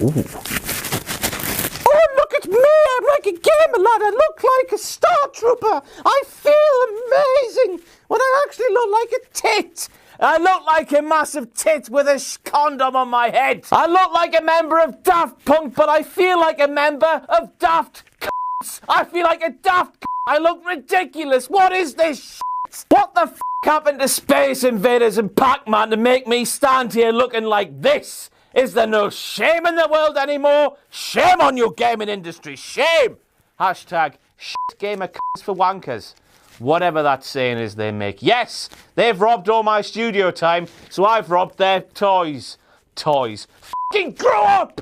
Ooh. Oh, look at me! I'm like a gamer lad. I look like a Star Trooper. I feel amazing when I actually look like a tit. I look like a massive tit with a condom on my head. I look like a member of Daft Punk, but I feel like a member of Daft C***s. I feel like a Daft C***. I look ridiculous. What is this shit? What the f*** happened to Space Invaders and Pac-Man to make me stand here looking like this? Is there no shame in the world anymore? Shame on you, gaming industry. Shame. Hashtag shit gamer c***s for wankers. Whatever that saying is they make. Yes, they've robbed all my studio time, so I've robbed their toys. Toys. Fucking grow up!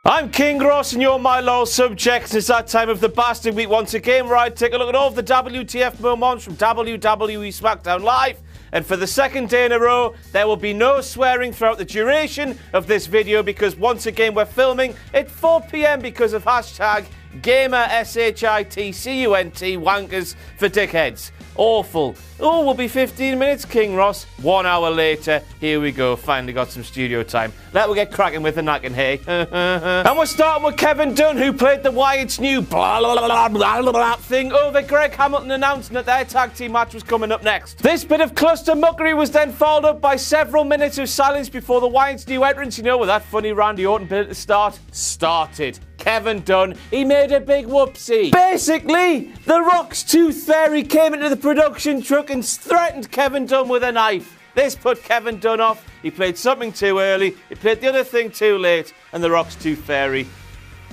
I'm King Ross and you're my loyal subjects. It's that time of the bastard week once again where I take a look at all of the WTF moments from WWE SmackDown Live. And for the second day in a row, there will be no swearing throughout the duration of this video because once again we're filming at 4 PM because of hashtag Gamer SHITCUNT wankers for dickheads. Awful. Oh, we'll be 15 minutes, King Ross. 1 hour later, here we go. Finally got some studio time. We'll get cracking with the knacking, hey. And we're starting with Kevin Dunn, who played the Wyatt's new blah, blah, blah, blah, blah, blah thing over Greg Hamilton announcing that their tag team match was coming up next. This bit of cluster muckery was then followed up by several minutes of silence before the Wyatt's new entrance, you know, with that funny Randy Orton bit at the start, started. Kevin Dunn, he made a big whoopsie. Basically, the Rock's Tooth Fairy came into the production truck and threatened Kevin Dunn with a knife. This put Kevin Dunn off. He played something too early, he played the other thing too late, and the Rock's Tooth Fairy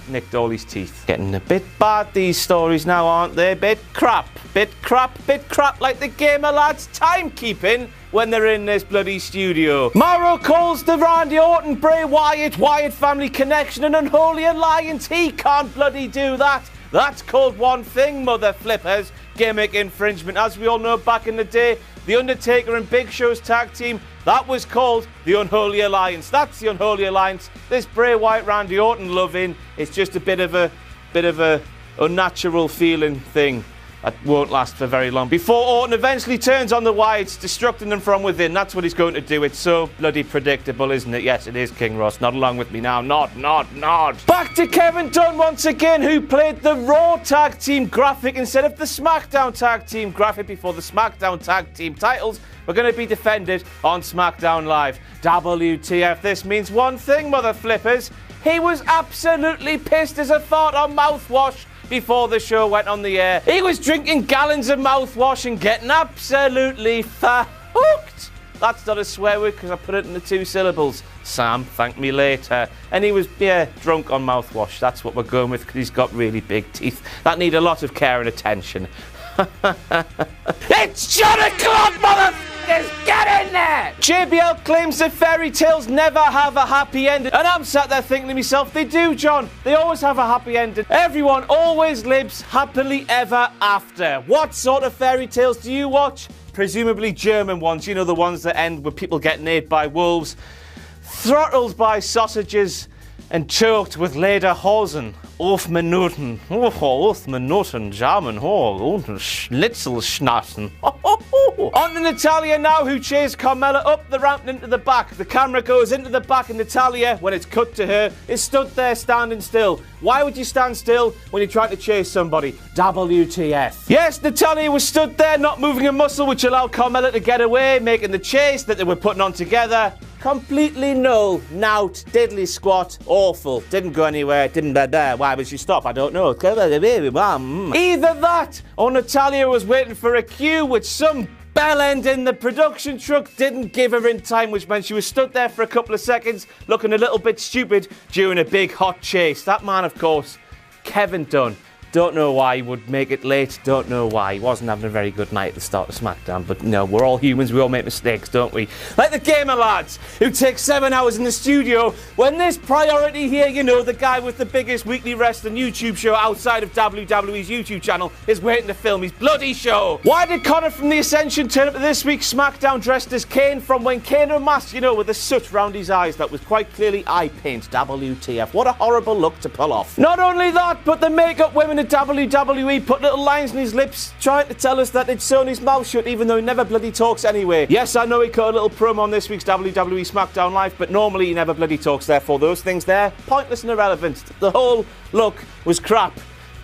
nicked all his teeth. Getting a bit bad, these stories now, aren't they? Bit crap like the gamer lads' timekeeping when they're in this bloody studio. Mauro calls the Randy Orton, Bray Wyatt family connection an unholy alliance. He can't bloody do that. That's called one thing, mother flippers. Gimmick infringement. As we all know, back in the day, The Undertaker and Big Show's tag team, that was called the Unholy Alliance. That's the Unholy Alliance. This Bray Wyatt, Randy Orton loving, it's just a bit of a unnatural feeling thing that won't last for very long. Before Orton eventually turns on the Wyatts, destructing them from within. That's what he's going to do. It's so bloody predictable, isn't it? Yes, it is, King Ross. Nod along with me now. Nod. Back to Kevin Dunn once again, who played the Raw Tag Team graphic instead of the SmackDown Tag Team graphic before the SmackDown Tag Team titles were going to be defended on SmackDown Live. WTF, this means one thing, mother flippers. He was absolutely pissed as a fart on mouthwash before the show went on the air. He was drinking gallons of mouthwash and getting absolutely hooked. That's not a swear word because I put it in the 2 syllables. Sam, thank me later. And he was, drunk on mouthwash. That's what we're going with because he's got really big teeth that need a lot of care and attention. It's John O'Clock, motherfuckers! Get in there! JBL claims that fairy tales never have a happy ending. And I'm sat there thinking to myself, they do, John. They always have a happy ending. Everyone always lives happily ever after. What sort of fairy tales do you watch? Presumably German ones. You know, the ones that end with people getting ate by wolves, throttled by sausages, and choked with lederhosen. 11 Minuten. Oh, 11 Minuten. German. Oh, Schnitzelschnatzen. On to Natalya now, who chased Carmella up the ramp and into the back. The camera goes into the back and Natalya, when it's cut to her, is stood there standing still. Why would you stand still when you're trying to chase somebody? WTF. Yes, Natalya was stood there, not moving a muscle, which allowed Carmella to get away, making the chase that they were putting on together completely null, nout, diddly squat, awful. Didn't go anywhere, didn't blah. Why would she stop? I don't know. Either that, or Natalya was waiting for a cue, which some bellend in the production truck didn't give her in time, which meant she was stood there for a couple of seconds, looking a little bit stupid during a big hot chase. That man, of course, Kevin Dunn. Don't know why he would make it late. Don't know why. He wasn't having a very good night at the start of SmackDown. But no, we're all humans. We all make mistakes, don't we? Like the gamer lads who take 7 hours in the studio when this priority here, you know, the guy with the biggest weekly wrestling YouTube show outside of WWE's YouTube channel is waiting to film his bloody show. Why did Connor from The Ascension turn up to this week's SmackDown dressed as Kane from when Kane unmasked, you know, with the soot round his eyes that was quite clearly eye paint? WTF. What a horrible look to pull off. Not only that, but the makeup women claiming that WWE put little lines in his lips, trying to tell us that they'd sewn his mouth shut, even though he never bloody talks anyway. Yes, I know he cut a little promo on this week's WWE SmackDown Live, but normally he never bloody talks, therefore those things there, pointless and irrelevant. The whole look was crap.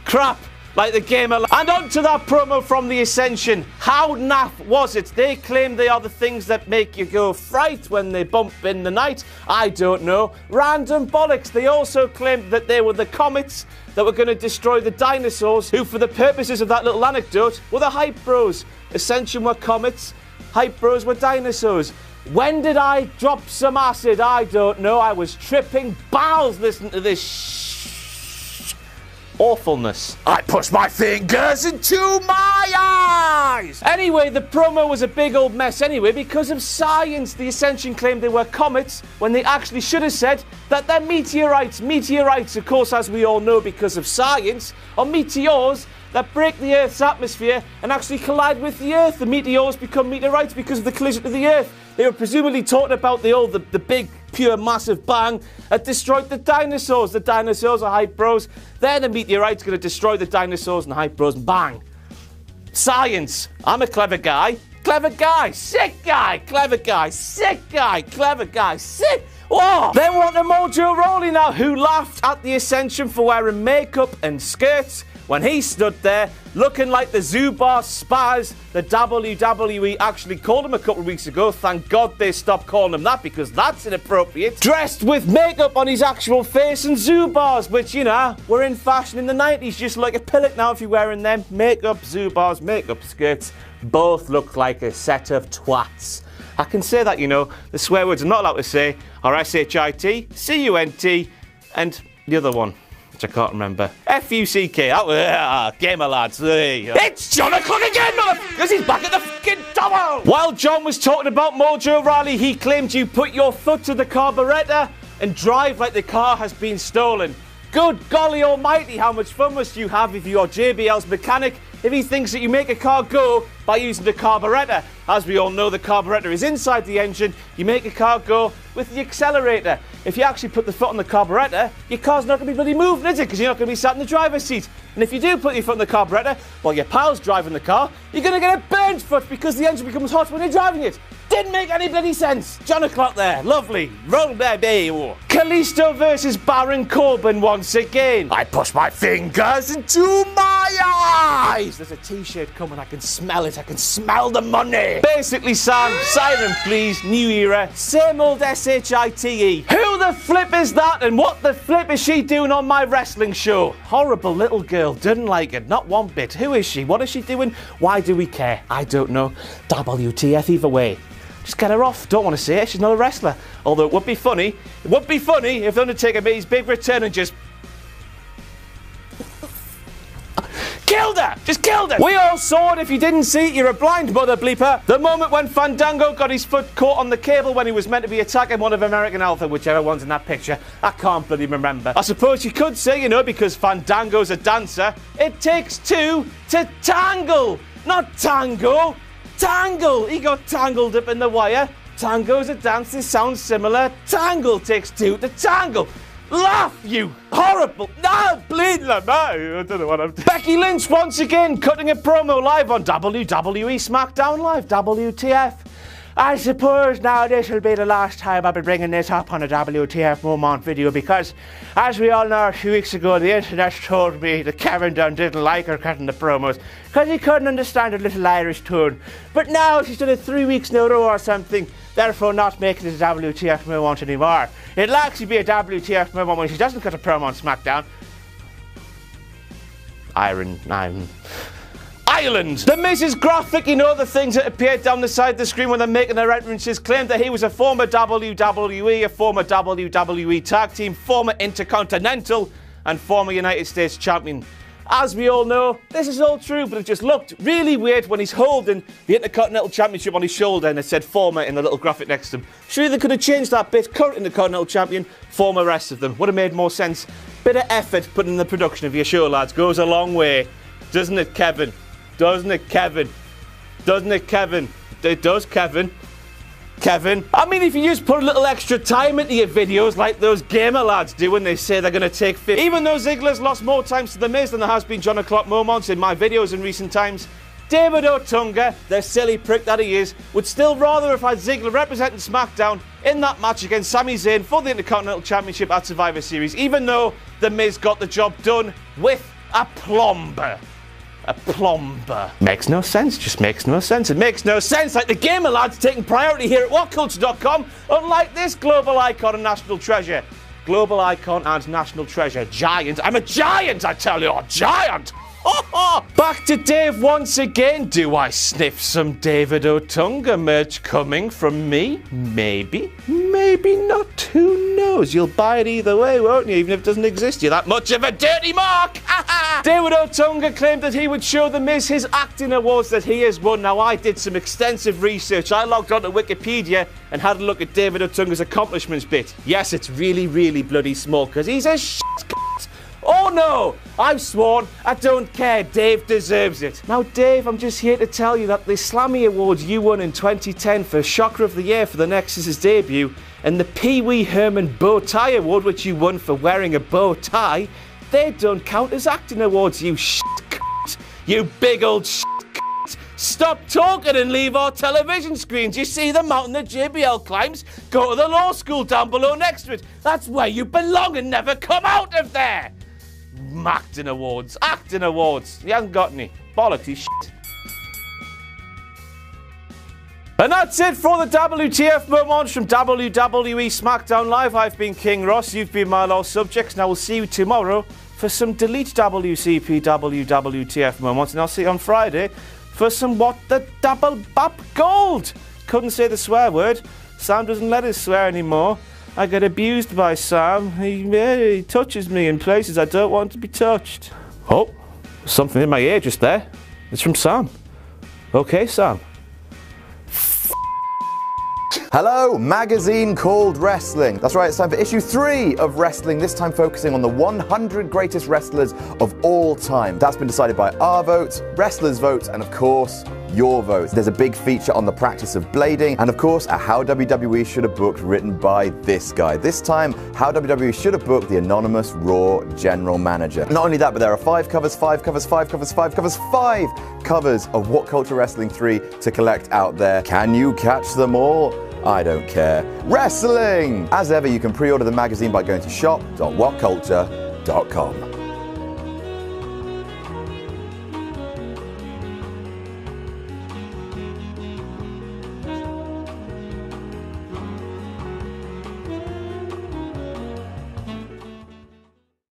Crap! Like the game of... And on to that promo from the Ascension. How naff was it? They claim they are the things that make you go fright when they bump in the night. I don't know. Random bollocks. They also claimed that they were the comets that were going to destroy the dinosaurs, who, for the purposes of that little anecdote, were the Hype Bros. Ascension were comets. Hype Bros were dinosaurs. When did I drop some acid? I don't know. I was tripping balls listening to this awfulness. I push my fingers into my eyes! Anyway, the promo was a big old mess anyway because of science. The Ascension claimed they were comets when they actually should have said that they're meteorites. Meteorites, of course, as we all know because of science, are meteors that break the Earth's atmosphere and actually collide with the Earth. The meteors become meteorites because of the collision to the Earth. They were presumably talking about the big, pure, massive bang that destroyed the dinosaurs. The dinosaurs are Hype Bros. They're the meteorites going to destroy the dinosaurs and Hype Bros. And bang. Science. I'm a clever guy. Clever guy. Sick guy. Clever guy. Sick guy. Clever guy. Sick. Whoa. Then want a Mojo Rawley now, who laughed at the Ascension for wearing makeup and skirts when he stood there looking like the Zubar spaz the WWE actually called him a couple of weeks ago. Thank God they stopped calling him that because that's inappropriate. Dressed with makeup on his actual face and Zubars, which, you know, were in fashion in the 90s. Just like a pillock now if you're wearing them. Makeup, Zubars, makeup skirts, both look like a set of twats. I can say that, you know. The swear words I'm not allowed to say are S-H-I-T, C-U-N-T, and the other one, which I can't remember. F-U-C-K. Gamer lads. It's John O'Clock again, because he's back at the fucking double. While John was talking about Mojo Rawley, he claimed you put your foot to the carburettor and drive like the car has been stolen. Good golly almighty, how much fun must you have if you're JBL's mechanic if he thinks that you make a car go by using the carburettor. As we all know, the carburettor is inside the engine. You make a car go with the accelerator. If you actually put the foot on the carburettor, your car's not going to be bloody moving, is it? Because you're not going to be sat in the driver's seat. And if you do put your foot on the carburettor while your pal's driving the car, you're going to get a burnt foot because the engine becomes hot when you're driving it. Didn't make any bloody sense. John O'Clock there. Lovely. Roll baby. Kalisto versus Baron Corbin once again. I push my fingers into my eyes. There's a t-shirt coming. I can smell it. I can smell the money. Basically, Sam, siren please, new era, same old S-H-I-T-E. Who the flip is that and what the flip is she doing on my wrestling show? Horrible little girl. Didn't like it. Not one bit. Who is she? What is she doing? Why do we care? I don't know. WTF either way. Just get her off. Don't want to see it. She's not a wrestler. Although it would be funny. It would be funny if The Undertaker made his big return and just killed her! Just killed her! We all saw it. If you didn't see it, you're a blind mother bleeper. The moment when Fandango got his foot caught on the cable when he was meant to be attacking one of American Alpha, whichever one's in that picture. I can't bloody remember. I suppose you could say, you know, because Fandango's a dancer, it takes two to tangle. Not tango. Tangle! He got tangled up in the wire. Tango's a dance, it sounds similar. Tangle takes two to tangle. Laugh, you horrible... No, bleed them out. I don't know what I'm doing. Becky Lynch once again cutting a promo live on WWE SmackDown Live. WTF. I suppose now this will be the last time I'll be bringing this up on a WTF moment video because, as we all know, a few weeks ago the internet told me that Kevin Dunn didn't like her cutting the promos because he couldn't understand a little Irish tone. But now she's done it 3 weeks in a row or something, therefore not making it a WTF moment anymore. It'll actually be a WTF moment when she doesn't cut a promo on SmackDown. Ireland. The Miz's graphic, you know, the things that appear down the side of the screen when they're making their entrances, claimed that he was a former WWE, a former WWE Tag Team, former Intercontinental, and former United States Champion. As we all know, this is all true, but it just looked really weird when he's holding the Intercontinental Championship on his shoulder and it said former in the little graphic next to him. Surely they could have changed that bit, current Intercontinental Champion, former rest of them. Would have made more sense. Bit of effort put in the production of your show, lads, goes a long way. Doesn't it, Kevin? Doesn't it, Kevin? Doesn't it, Kevin? It does, Kevin. Kevin. I mean, if you just put a little extra time into your videos like those gamer lads do when they say they're going to take 50. Even though Ziggler's lost more times to The Miz than there has been John O'Clock moments in my videos in recent times, David Otunga, the silly prick that he is, would still rather have had Ziggler representing SmackDown in that match against Sami Zayn for the Intercontinental Championship at Survivor Series, even though The Miz got the job done with aplomb. Aplomb. Makes no sense, just makes no sense. It makes no sense, like the gamer lads taking priority here at WhatCulture.com, unlike this global icon and national treasure. Global icon and national treasure. Giant. I'm a giant, I tell you, a giant! Back to Dave once again. Do I sniff some David Otunga merch coming from me? Maybe. Maybe not. Who knows? You'll buy it either way, won't you? Even if it doesn't exist. You're that much of a dirty mark! David Otunga claimed that he would show The Miz his acting awards that he has won. Now, I did some extensive research. I logged onto Wikipedia and had a look at David Otunga's accomplishments bit. Yes, it's really, really bloody small because he's a shit cunt. Oh no! I've sworn. I don't care. Dave deserves it. Now, Dave, I'm just here to tell you that the Slammy Awards you won in 2010 for Shocker of the Year for the Nexus's debut, and the Pee Wee Herman Bow Tie Award, which you won for wearing a bow tie, they don't count as acting awards, you shit cunt. You big old shit cunt. Stop talking and leave our television screens. You see the mountain that JBL climbs? Go to the law school down below next to it. That's where you belong and never come out of there. Acting awards. Acting awards. He hasn't got any. Bollocks, he's shit. And that's it for the WTF moments from WWE SmackDown Live. I've been King Ross. You've been my lost subjects. Now we'll see you tomorrow for some Delete WCP WTF moments. And I'll see you on Friday for some What the Double Bap Gold. Couldn't say the swear word. Sam doesn't let us swear anymore. I get abused by Sam. He touches me in places I don't want to be touched. Oh, something in my ear just there. It's from Sam. Okay, Sam. Hello, magazine called Wrestling. That's right, it's time for issue 3 of Wrestling, this time focusing on the 100 greatest wrestlers of all time. That's been decided by our votes, wrestlers' votes, and of course, your votes. There's a big feature on the practice of blading, and of course, a How WWE Should Have Booked written by this guy. This time, How WWE Should Have Booked the anonymous Raw general manager. Not only that, but there are 5 covers of What Culture Wrestling 3 to collect out there. Can you catch them all? I don't care. Wrestling! As ever, you can pre-order the magazine by going to shop.whatculture.com.